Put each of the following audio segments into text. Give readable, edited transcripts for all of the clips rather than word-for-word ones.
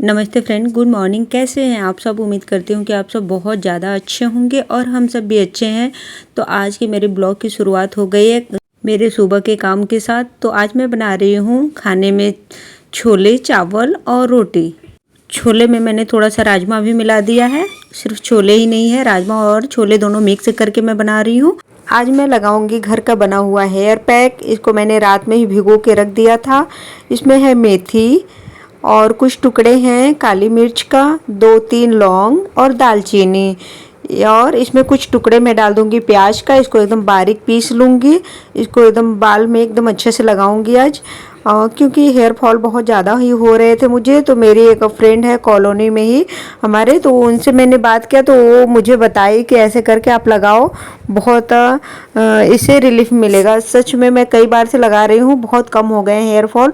नमस्ते friend, good morning. कैसे हैं आप सब? उम्मीद करती हूँ कि आप सब बहुत ज़्यादा अच्छे होंगे और हम सब भी अच्छे हैं। तो आज की मेरे ब्लॉग की शुरुआत हो गई है मेरे सुबह के काम के साथ। तो आज मैं बना रही हूँ खाने में छोले, चावल और रोटी। छोले में मैंने थोड़ा सा राजमा भी मिला दिया है। सिर्फ छोले ही नहीं है, राजमा और छोले दोनों मिक्स करके मैं बना रही हूँ। आज मैं लगाऊंगी घर का बना हुआ हेयर पैक। इसको मैंने रात में ही भिगो के रख दिया था। इसमें है मेथी और कुछ टुकड़े हैं काली मिर्च का, 2-3 लौंग और दालचीनी, और इसमें कुछ टुकड़े मैं डाल दूंगी प्याज का। इसको एकदम बारीक पीस लूँगी। इसको एकदम बाल में एकदम अच्छे से लगाऊंगी आज, क्योंकि हेयर फॉल बहुत ज़्यादा ही हो रहे थे मुझे। तो मेरी एक फ्रेंड है कॉलोनी में ही हमारे, तो उनसे मैंने बात किया तो वो मुझे बताई कि ऐसे करके आप लगाओ, बहुत इससे रिलीफ मिलेगा। सच में मैं कई बार से लगा रही हूँ, बहुत कम हो गए हैं हेयर फॉल।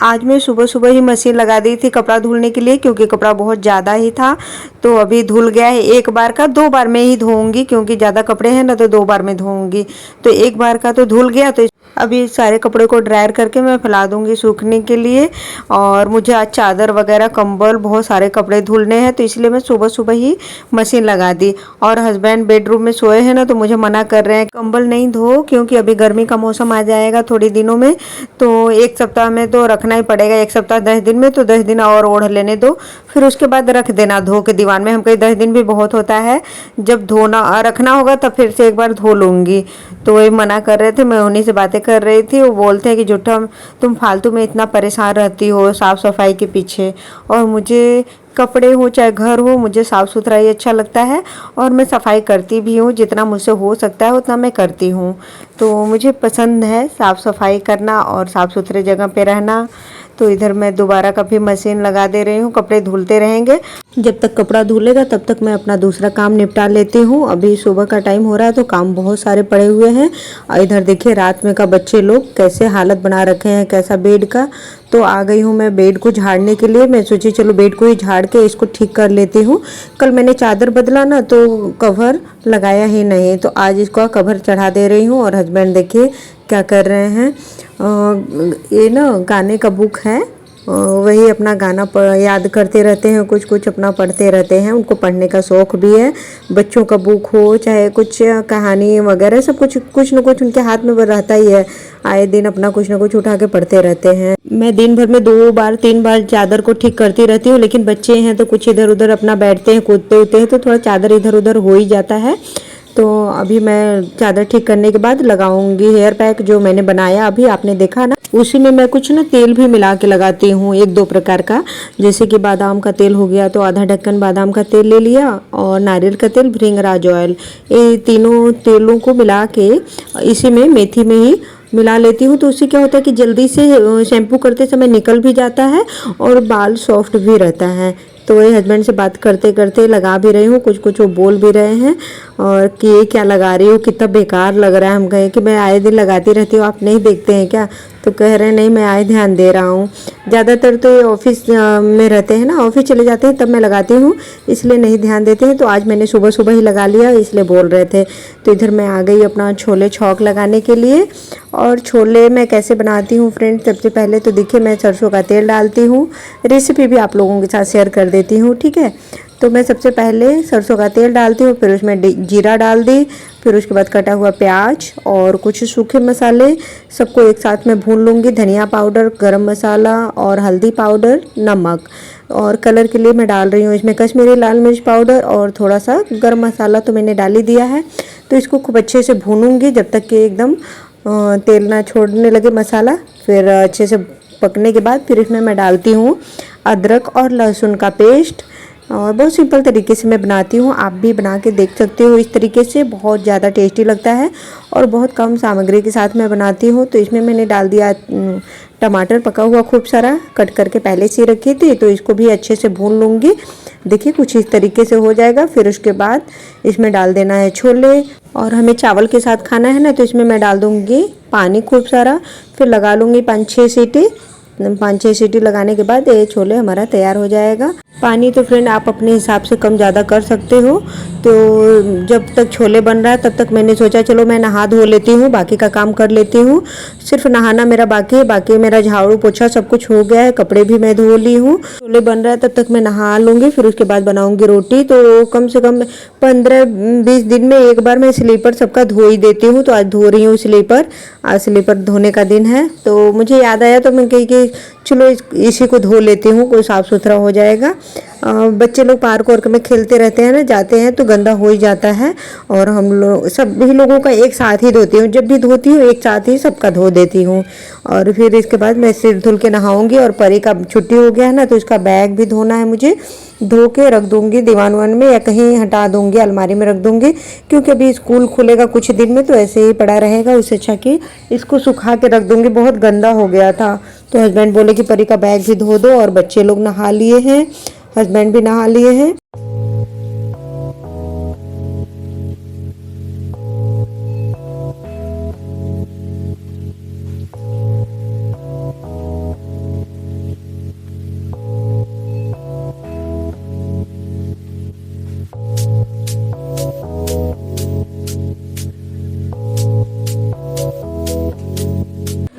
आज मैं सुबह सुबह ही मशीन लगा दी थी कपड़ा धुलने के लिए, क्योंकि कपड़ा बहुत ज़्यादा ही था। तो अभी धुल गया है। एक बार का 2 बार में ही धोऊंगी, क्योंकि ज़्यादा कपड़े हैं ना, तो 2 बार में धोऊंगी। तो एक बार का तो धुल गया। तो अभी सारे कपड़े को ड्रायर करके मैं फैला दूंगी सूखने के लिए। और मुझे आज चादर वगैरह, कंबल, बहुत सारे कपड़े धुलने हैं, तो इसलिए मैं सुबह सुबह ही मशीन लगा दी। और हस्बैंड बेडरूम में सोए हैं ना, तो मुझे मना कर रहे हैं कंबल नहीं धो, क्योंकि अभी गर्मी का मौसम आ जाएगा थोड़ी दिनों में। तो एक सप्ताह में तो रखना ही पड़ेगा, एक सप्ताह 10 दिन में, तो 10 दिन और ओढ़ लेने दो, फिर उसके बाद रख देना धो के दीवान में। हम कहीं 10 दिन भी बहुत होता है, जब धोना रखना होगा तब फिर से एक बार धो लूँगी। तो वही मना कर रहे थे, मैं उन्हीं से बातें कर रही थी। वो बोलते हैं कि झूठा तुम फालतू में इतना परेशान रहती हो साफ़ सफाई के पीछे। और मुझे कपड़े हो चाहे घर हो, मुझे साफ़ सुथरा ही अच्छा लगता है, और मैं सफाई करती भी हूँ। जितना मुझसे हो सकता है उतना मैं करती हूँ। तो मुझे पसंद है साफ़ सफाई करना और साफ़ सुथरे जगह पे रहना। तो इधर मैं दोबारा का भी मशीन लगा दे रही हूँ। कपड़े धुलते रहेंगे, जब तक कपड़ा धुलेगा तब तक मैं अपना दूसरा काम निपटा लेती हूँ। अभी सुबह का टाइम हो रहा है, तो काम बहुत सारे पड़े हुए हैं। और इधर देखिए रात में का बच्चे लोग कैसे हालत बना रखे हैं, कैसा बेड का। तो आ गई हूँ मैं बेड को झाड़ने के लिए। मैं सोची चलो बेड को ही झाड़ के इसको ठीक कर लेती हूँ। कल मैंने चादर बदला ना, तो कवर लगाया ही नहीं, तो आज इसको कवर चढ़ा दे रही हूँ। और हस्बैंड देखिए क्या कर रहे हैं। ये ना गाने का बुक है, वही अपना गाना याद करते रहते हैं, कुछ कुछ अपना पढ़ते रहते हैं। उनको पढ़ने का शौक़ भी है। बच्चों का बुक हो चाहे कुछ कहानी वगैरह, सब कुछ न कुछ उनके हाथ में रहता ही है। आए दिन अपना कुछ न कुछ उठा के पढ़ते रहते हैं। मैं दिन भर में 2 बार 3 बार चादर को ठीक करती रहती हूँ, लेकिन बच्चे हैं तो कुछ इधर उधर अपना बैठते हैं, कूदते उठते हैं, तो थोड़ा चादर इधर उधर हो ही जाता है। तो अभी मैं चादर ठीक करने के बाद लगाऊंगी हेयर पैक जो मैंने बनाया, अभी आपने देखा ना। उसी में मैं कुछ ना तेल भी मिला के लगाती हूँ, 1-2 प्रकार का। जैसे कि बादाम का तेल हो गया, तो आधा ढक्कन बादाम का तेल ले लिया, और नारियल का तेल, भृंगराज ऑयल, ये तीनों तेलों को मिला के इसी में मेथी में ही मिला लेती हूँ। तो उससे क्या होता है कि जल्दी से शैम्पू करते समय निकल भी जाता है और बाल सॉफ्ट भी रहता है। तो वही हस्बैंड से बात करते करते लगा भी रही हूँ। कुछ कुछ वो बोल भी रहे हैं, और कि ये क्या लगा रही हो, कितना बेकार लग रहा है। हम कहें कि मैं आए दिन लगाती रहती हूँ, आप नहीं देखते हैं क्या? तो कह रहे हैं नहीं, मैं आए ध्यान दे रहा हूँ। ज़्यादातर तो ये ऑफिस में रहते हैं ना, ऑफिस चले जाते हैं तब मैं लगाती हूँ, इसलिए नहीं ध्यान देते हैं। तो आज मैंने सुबह सुबह ही लगा लिया, इसलिए बोल रहे थे। तो इधर मैं आ गई अपना छोले छौंक लगाने के लिए। और छोले मैं कैसे बनाती हूँ फ्रेंड, सबसे पहले तो देखिए मैं सरसों का तेल डालती हूँ। रेसिपी भी आप लोगों के साथ शेयर कर देती हूँ, ठीक है। तो मैं सबसे पहले सरसों का तेल डालती हूँ, फिर उसमें जीरा डाल दी, फिर उसके बाद कटा हुआ प्याज और कुछ सूखे मसाले, सबको एक साथ में भून लूँगी। धनिया पाउडर, गरम मसाला और हल्दी पाउडर, नमक, और कलर के लिए मैं डाल रही हूँ इसमें कश्मीरी लाल मिर्च पाउडर और थोड़ा सा गरम मसाला तो मैंने डाल ही दिया है। तो इसको खूब अच्छे से भूनूंगी जब तक कि एकदम तेल ना छोड़ने लगे मसाला। फिर अच्छे से पकने के बाद फिर इसमें मैं डालती हूँ अदरक और लहसुन का पेस्ट। और बहुत सिंपल तरीके से मैं बनाती हूँ, आप भी बना के देख सकते हो इस तरीके से, बहुत ज़्यादा टेस्टी लगता है। और बहुत कम सामग्री के साथ मैं बनाती हूँ। तो इसमें मैंने डाल दिया टमाटर पका हुआ, खूब सारा कट करके पहले से ही रखी थी। तो इसको भी अच्छे से भून लूँगी। देखिए कुछ इस तरीके से हो जाएगा। फिर उसके बाद इसमें डाल देना है छोले, और हमें चावल के साथ खाना है ना, तो इसमें मैं डाल दूँगी पानी खूब सारा। फिर लगा लूँगी 5-6 सीटी। 5-6 सीटी लगाने के बाद ये छोले हमारा तैयार हो जाएगा। पानी तो फ्रेंड आप अपने हिसाब से कम ज़्यादा कर सकते हो। तो जब तक छोले बन रहा है तब तक मैंने सोचा चलो मैं नहा धो लेती हूँ, बाकी का काम कर लेती हूँ। सिर्फ नहाना मेरा बाकी है, बाकी मेरा झाड़ू पोछा सब कुछ हो गया है, कपड़े भी मैं धो ली हूँ। छोले बन रहा है तब तक मैं नहा लूँगी, फिर उसके बाद बनाऊँगी रोटी। तो कम से कम 15-20 दिन में एक बार मैं स्लीपर सबका धो ही देती हूँ। तो आज धो रही हूँ स्लीपर, आज स्लीपर धोने का दिन है। तो मुझे याद आया तो मैं कही कि चलो इसी को धो लेती हूँ, कोई साफ़ सुथरा हो जाएगा। बच्चे लोग पार्क वार्क में खेलते रहते हैं ना, जाते हैं तो गंदा हो ही जाता है। और हम लोग सभी लोगों का एक साथ ही धोती हूँ, जब भी धोती हूँ एक साथ ही सबका धो देती हूँ। और फिर इसके बाद मैं सिर धुल के नहाऊंगी। और परी का छुट्टी हो गया है ना, तो उसका बैग भी धोना है मुझे, धो के रख दूंगी दीवान वान में या कहीं हटा दूंगी, अलमारी में रख दूंगी। क्योंकि अभी स्कूल खुलेगा कुछ दिन में, तो ऐसे ही पड़ा रहेगा, उससे अच्छा कि इसको सुखा के रख दूंगी, बहुत गंदा हो गया था। तो हस्बैंड बोले कि परी का बैग भी धो दो। और बच्चे लोग नहा लिए हैं, हस्बैंड भी नहा लिए हैं।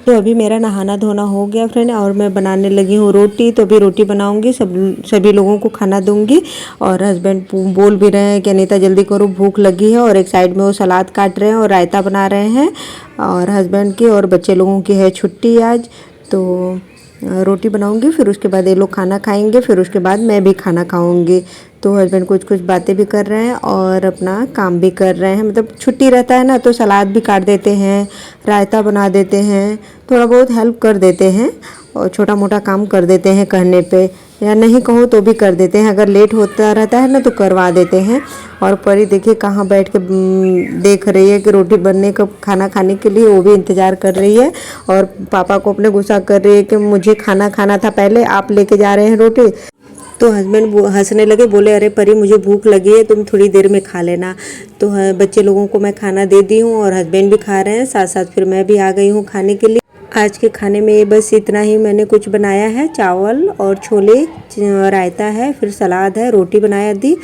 तो अभी मेरा नहाना धोना हो गया फ्रेंड, और मैं बनाने लगी हूँ रोटी। तो अभी रोटी बनाऊंगी, सभी लोगों को खाना दूंगी। और हस्बैंड बोल भी रहे हैं कि अनीता जल्दी करो, भूख लगी है। और एक साइड में वो सलाद काट रहे हैं और रायता बना रहे हैं। और हस्बैंड की और बच्चे लोगों की है छुट्टी आज। तो रोटी बनाऊंगी, फिर उसके बाद ये लोग खाना खाएंगे, फिर उसके बाद मैं भी खाना खाऊंगी। तो हस्बैंड कुछ कुछ बातें भी कर रहे हैं और अपना काम भी कर रहे हैं। मतलब छुट्टी रहता है ना, तो सलाद भी काट देते हैं, रायता बना देते हैं, थोड़ा बहुत हेल्प कर देते हैं और छोटा मोटा काम कर देते हैं कहने पे, या नहीं कहो तो भी कर देते हैं। अगर लेट होता रहता है ना तो करवा देते हैं। और परी देखिए कहाँ बैठ के देख रही है कि रोटी बनने का, खाना खाने के लिए वो भी इंतज़ार कर रही है। और पापा को अपने गुस्सा कर रही है कि मुझे खाना खाना था पहले, आप लेके जा रहे हैं रोटी। तो हस्बैंड हंसने लगे, बोले अरे परी मुझे भूख लगी है, तुम थोड़ी देर में खा लेना। तो बच्चे लोगों को मैं खाना दे दी हूँ और हस्बैंड भी खा रहे हैं, साथ साथ फिर मैं भी आ गई हूँ खाने के लिए। आज के खाने में बस इतना ही मैंने कुछ बनाया है, चावल और छोले, रायता है, फिर सलाद है, रोटी बनाया दी।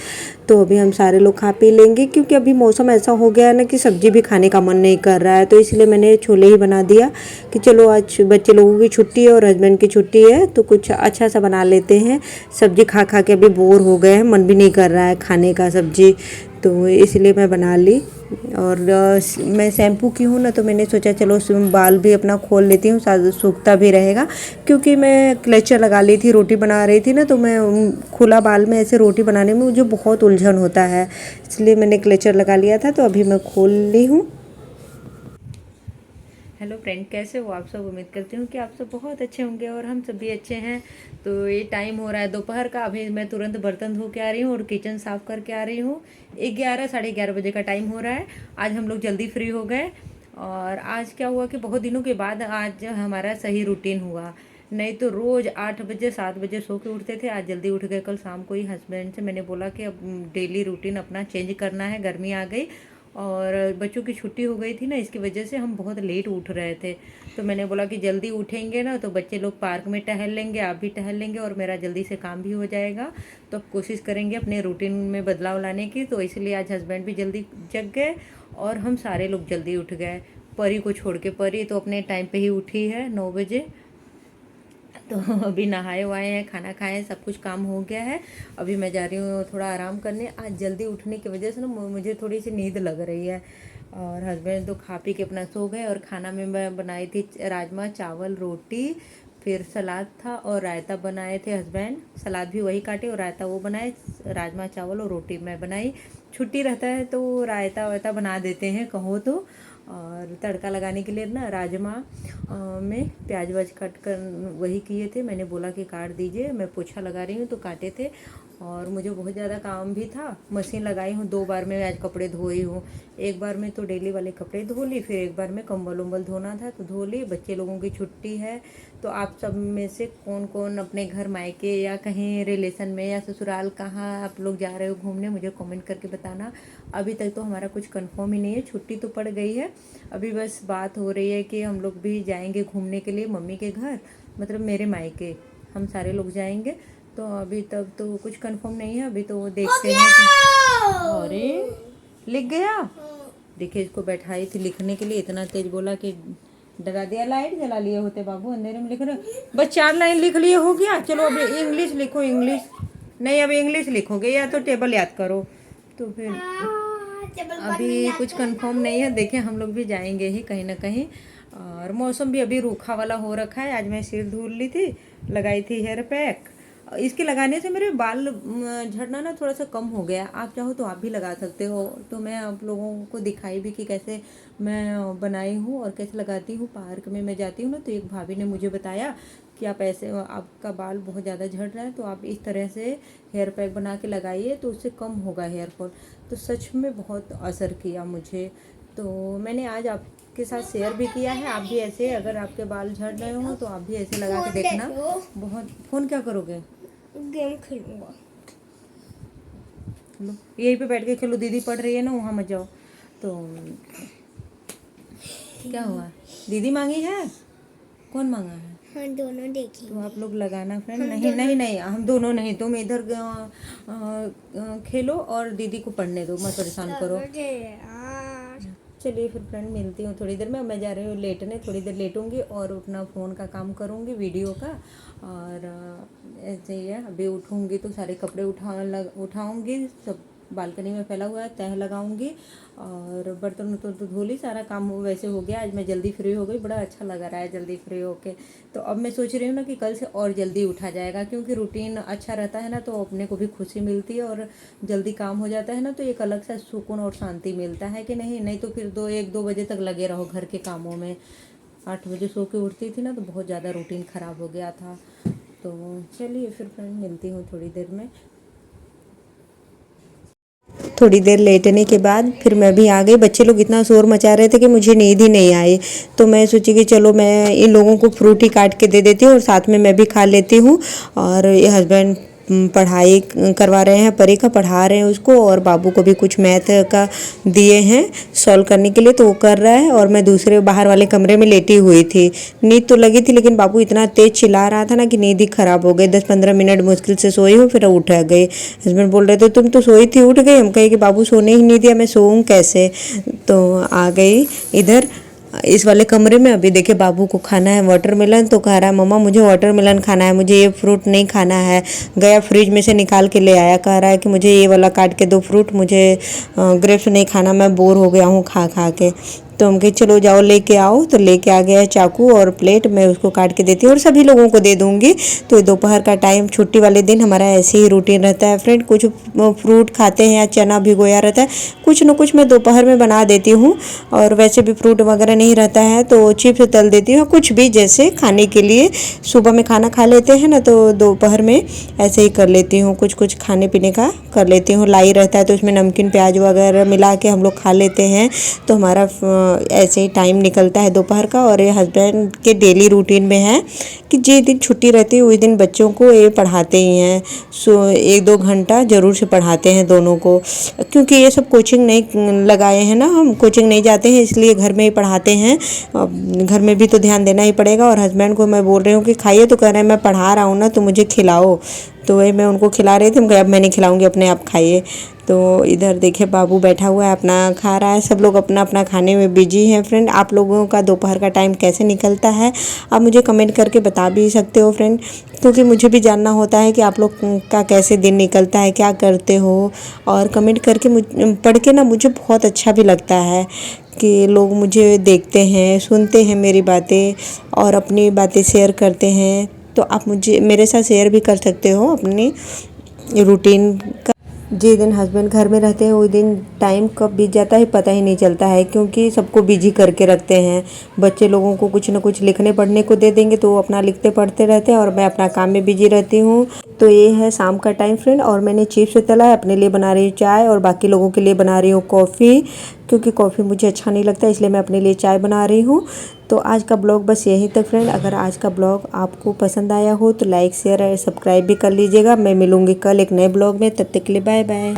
तो अभी हम सारे लोग खा पी लेंगे, क्योंकि अभी मौसम ऐसा हो गया है ना कि सब्जी भी खाने का मन नहीं कर रहा है। तो इसलिए मैंने छोले ही बना दिया कि चलो आज बच्चे लोगों की छुट्टी है और हस्बैंड की छुट्टी है, तो कुछ अच्छा सा बना लेते हैं। सब्जी खा खा के अभी बोर हो गए हैं, मन भी नहीं कर रहा है खाने का सब्जी, तो इसलिए मैं बना ली। और मैं शैम्पू की हूँ ना, तो मैंने सोचा चलो बाल भी अपना खोल लेती हूँ, साथ सूखता भी रहेगा। क्योंकि मैं क्लेचर लगा ली थी, रोटी बना रही थी ना, तो मैं खुला बाल में ऐसे रोटी बनाने में मुझे बहुत उलझन होता है, इसलिए मैंने क्लेचर लगा लिया था। तो अभी मैं खोल ली हूँ। हेलो फ्रेंड, कैसे हो आप सब? उम्मीद करती हूँ कि आप सब बहुत अच्छे होंगे और हम सब भी अच्छे हैं। तो ये टाइम हो रहा है दोपहर का, अभी मैं तुरंत बर्तन धो के आ रही हूँ और किचन साफ़ करके आ रही हूँ। 11-11:30 बजे का टाइम हो रहा है। आज हम लोग जल्दी फ्री हो गए। और आज क्या हुआ कि बहुत दिनों के बाद आज हमारा सही रूटीन हुआ। नहीं तो रोज़ 8-7 बजे सो के उठते थे, आज जल्दी उठ गए। कल शाम को ही हस्बैंड से मैंने बोला कि अब डेली रूटीन अपना चेंज करना है, गर्मी आ गई और बच्चों की छुट्टी हो गई थी ना, इसकी वजह से हम बहुत लेट उठ रहे थे। तो मैंने बोला कि जल्दी उठेंगे ना तो बच्चे लोग पार्क में टहल लेंगे, आप भी टहल लेंगे और मेरा जल्दी से काम भी हो जाएगा। तो कोशिश करेंगे अपने रूटीन में बदलाव लाने की। तो इसलिए आज हस्बैंड भी जल्दी जग गए और हम सारे लोग जल्दी उठ गए, परी को छोड़ के। परी तो अपने टाइम पे ही उठी है, 9 बजे। तो अभी नहाए हुआए हैं, खाना खाए, सब कुछ काम हो गया है। अभी मैं जा रही हूँ थोड़ा आराम करने। आज जल्दी उठने की वजह से ना मुझे थोड़ी सी नींद लग रही है। और हस्बैंड तो खा पी के अपना सो गए। और खाना में मैं बनाई थी राजमा चावल रोटी, फिर सलाद था और रायता बनाए थे हस्बैंड। सलाद भी वही काटे और रायता वो बनाए, राजमा चावल और रोटी मैं बनाई। छुट्टी रहता है तो रायता वायता बना देते हैं कहो तो। और तड़का लगाने के लिए ना राजमा में प्याज व्याज काट कर वही किए थे। मैंने बोला कि काट दीजिए, मैं पोछा लगा रही हूँ तो काटे थे। और मुझे बहुत ज़्यादा काम भी था, मशीन लगाई हूँ 2 बार में आज कपड़े धोई हूँ। एक बार में तो डेली वाले कपड़े धो ली, फिर एक बार में कंबल उम्बल धोना था तो धो ली। बच्चे लोगों की छुट्टी है। तो आप सब में से कौन कौन अपने घर मायके या कहीं रिलेशन में या ससुराल कहाँ आप लोग जा रहे हो घूमने, मुझे कमेंट करके बताना। अभी तक तो हमारा कुछ कंफर्म ही नहीं है, छुट्टी तो पड़ गई है। अभी बस बात हो रही है कि हम लोग भी जाएंगे घूमने के लिए मम्मी के घर, मतलब मेरे मायके हम सारे लोग जाएंगे। तो अभी तक तो कुछ कंफर्म नहीं है, अभी तो वो देखते हैं कि अरे लिख गया। देखिए इसको बैठाई थी लिखने के लिए, इतना तेज बोला कि डरा दिया। लाइट जला लिए होते बाबू, अंधेरे में लिख रहे बस 4 लाइन लिख लिए हो गया। चलो अभी इंग्लिश लिखो। इंग्लिश नहीं, अभी इंग्लिश लिखोगे या तो टेबल याद करो। तो फिर अभी कुछ कंफर्म नहीं है, देखें हम लोग भी जाएंगे ही कहीं ना कहीं। और मौसम भी अभी रूखा वाला हो रखा है। आज मैं सिर धुल ली थी, लगाई थी हेयर पैक। इसके लगाने से मेरे बाल झड़ना ना थोड़ा सा कम हो गया। आप चाहो तो आप भी लगा सकते हो। तो मैं आप लोगों को दिखाई भी कि कैसे मैं बनाई हूँ और कैसे लगाती हूँ। पार्क में मैं जाती हूँ ना, तो एक भाभी ने मुझे बताया कि आप ऐसे, आपका बाल बहुत ज़्यादा झड़ रहा है तो आप इस तरह से हेयर पैक बना के लगाइए तो उससे कम होगा हेयर फॉल। तो सच में बहुत असर किया मुझे। तो मैंने आज आपके साथ शेयर भी किया है। आप भी ऐसे, अगर आपके बाल झड़ रहे हो तो आप भी ऐसे लगा के देखना। बहुत। फ़ोन क्या करोगे? गेम खेलूंगा। लो यहीं पे बैठ के खेलो, दीदी पढ़ रही है ना, वहाँ मत जाओ। तो क्या हुआ? दीदी मांगी है? कौन मांगा है? हम दोनों देखेंगे। तो आप लोग लगाना फ्रेंड। नहीं नहीं नहीं, हम दोनों नहीं, तुम इधर खेलो और दीदी को पढ़ने दो, मत परेशान करो। चलिए फिर फ्रेंड, मिलती हूँ थोड़ी देर में। मैं जा रही हूँ लेटने, थोड़ी देर लेटूंगी और अपना फ़ोन का काम करूँगी, वीडियो का। और ऐसे ही है, अभी उठूँगी तो सारे कपड़े उठाऊँगी, सब बालकनी में फैला हुआ है, तह लगाऊंगी। और बर्तन तो धो ली, सारा काम वैसे हो गया। आज मैं जल्दी फ्री हो गई, बड़ा अच्छा लग रहा है जल्दी फ्री होके। तो अब मैं सोच रही हूँ ना कि कल से और जल्दी उठा जाएगा, क्योंकि रूटीन अच्छा रहता है ना, तो अपने को भी खुशी मिलती है और जल्दी काम हो जाता है ना, तो एक अलग सा सुकून और शांति मिलता है कि नहीं। नहीं तो फिर 1-2 बजे तक लगे रहो घर के कामों में। 8 बजे सो के उठती थी ना, तो बहुत ज़्यादा रूटीन ख़राब हो गया था। तो चलिए फिर फ्रेंड, मिलती हूँ थोड़ी देर में। थोड़ी देर लेटने के बाद फिर मैं भी आ गई। बच्चे लोग इतना शोर मचा रहे थे कि मुझे नींद ही नहीं आई। तो मैं सोची कि चलो मैं इन लोगों को फ्रूट ही काट के दे देती हूँ और साथ में मैं भी खा लेती हूँ। और ये हस्बैंड पढ़ाई करवा रहे हैं, परी का पढ़ा रहे हैं उसको, और बाबू को भी कुछ मैथ का दिए हैं सॉल्व करने के लिए, तो वो कर रहा है। और मैं दूसरे बाहर वाले कमरे में लेटी हुई थी। नींद तो लगी थी, लेकिन बाबू इतना तेज चिल्ला रहा था ना कि नींद ही खराब हो गई। 10-15 मिनट मुश्किल से सोई हूँ, फिर उठ गई। हस्बैंड बोल रहे थे तुम तो सोई थी, उठ गई। हम कहे कि बाबू सोने ही नहीं दिया, मैं सोऊं कैसे। तो आ गई इधर इस वाले कमरे में। अभी देखिए बाबू को खाना है वाटरमेलन, तो कह रहा है मम्मा मुझे वाटरमेलन खाना है, मुझे ये फ्रूट नहीं खाना है। गया फ्रिज में से निकाल के ले आया, कह रहा है कि मुझे ये वाला काट के दो फ्रूट, मुझे ग्रेप्स नहीं खाना, मैं बोर हो गया हूँ खा खा के। तो हम कहे चलो जाओ लेके आओ। तो लेके आ गया है चाकू और प्लेट, मैं उसको काट के देती हूँ और सभी लोगों को दे दूँगी। तो दोपहर का टाइम, छुट्टी वाले दिन हमारा ऐसे ही रूटीन रहता है फ्रेंड। कुछ फ्रूट खाते हैं या चना भिगोया रहता है, कुछ न कुछ मैं दोपहर में बना देती हूँ। और वैसे भी फ्रूट वगैरह नहीं रहता है तो चिप्स तल देती हूँ, कुछ भी जैसे खाने के लिए। सुबह में खाना खा लेते हैं ना, तो दोपहर में ऐसे ही कर लेती हूँ, कुछ कुछ खाने पीने का कर लेती हूँ। लाई रहता है तो उसमें नमकीन प्याज वगैरह मिला के हम लोग खा लेते हैं। तो हमारा ऐसे ही टाइम निकलता है दोपहर का। और ये हस्बैंड के डेली रूटीन में है कि जिस दिन छुट्टी रहती है उस दिन बच्चों को ये पढ़ाते ही हैं। 1-2 घंटा ज़रूर से पढ़ाते हैं दोनों को, क्योंकि ये सब कोचिंग नहीं लगाए हैं ना, हम कोचिंग नहीं जाते हैं, इसलिए घर में ही पढ़ाते हैं। घर में भी तो ध्यान देना ही पड़ेगा। और हस्बैंड को मैं बोल रही हूँ कि खाइए, तो कह रहे हैं मैं पढ़ा रहा हूँ ना, तो मुझे खिलाओ। तो वही मैं उनको खिला रही थी, अब मैं नहीं खिलाऊंगी, अपने आप खाइए। तो इधर देखिए बाबू बैठा हुआ है, अपना खा रहा है। सब लोग अपना अपना खाने में बिजी हैं फ्रेंड। आप लोगों का दोपहर का टाइम कैसे निकलता है, आप मुझे कमेंट करके बता भी सकते हो फ्रेंड, क्योंकि मुझे भी जानना होता है कि आप लोग का कैसे दिन निकलता है, क्या करते हो। और कमेंट करके पढ़ के ना मुझे बहुत अच्छा भी लगता है कि लोग मुझे देखते हैं, सुनते हैं मेरी बातें और अपनी बातें शेयर करते हैं। तो आप मुझे मेरे साथ शेयर भी कर सकते हो अपनी रूटीन का। जिस दिन हस्बैंड घर में रहते हैं उस दिन टाइम कब बीत जाता है पता ही नहीं चलता है, क्योंकि सबको बिजी करके रखते हैं। बच्चे लोगों को कुछ न कुछ लिखने पढ़ने को दे देंगे तो वो अपना लिखते पढ़ते रहते हैं और मैं अपना काम में बिजी रहती हूँ। तो ये है शाम का टाइम फ्रेंड। और मैंने चिप्स तला है, अपने लिए बना रही हूँ चाय और बाकी लोगों के लिए बना रही हूँ कॉफ़ी, क्योंकि कॉफ़ी मुझे अच्छा नहीं लगता, इसलिए मैं अपने लिए चाय बना रही हूँ। तो आज का ब्लॉग बस यहीं तक फ्रेंड। अगर आज का ब्लॉग आपको पसंद आया हो तो लाइक शेयर और सब्सक्राइब भी कर लीजिएगा। मैं मिलूँगी कल एक नए ब्लॉग में, तब तक के लिए बाय बाय।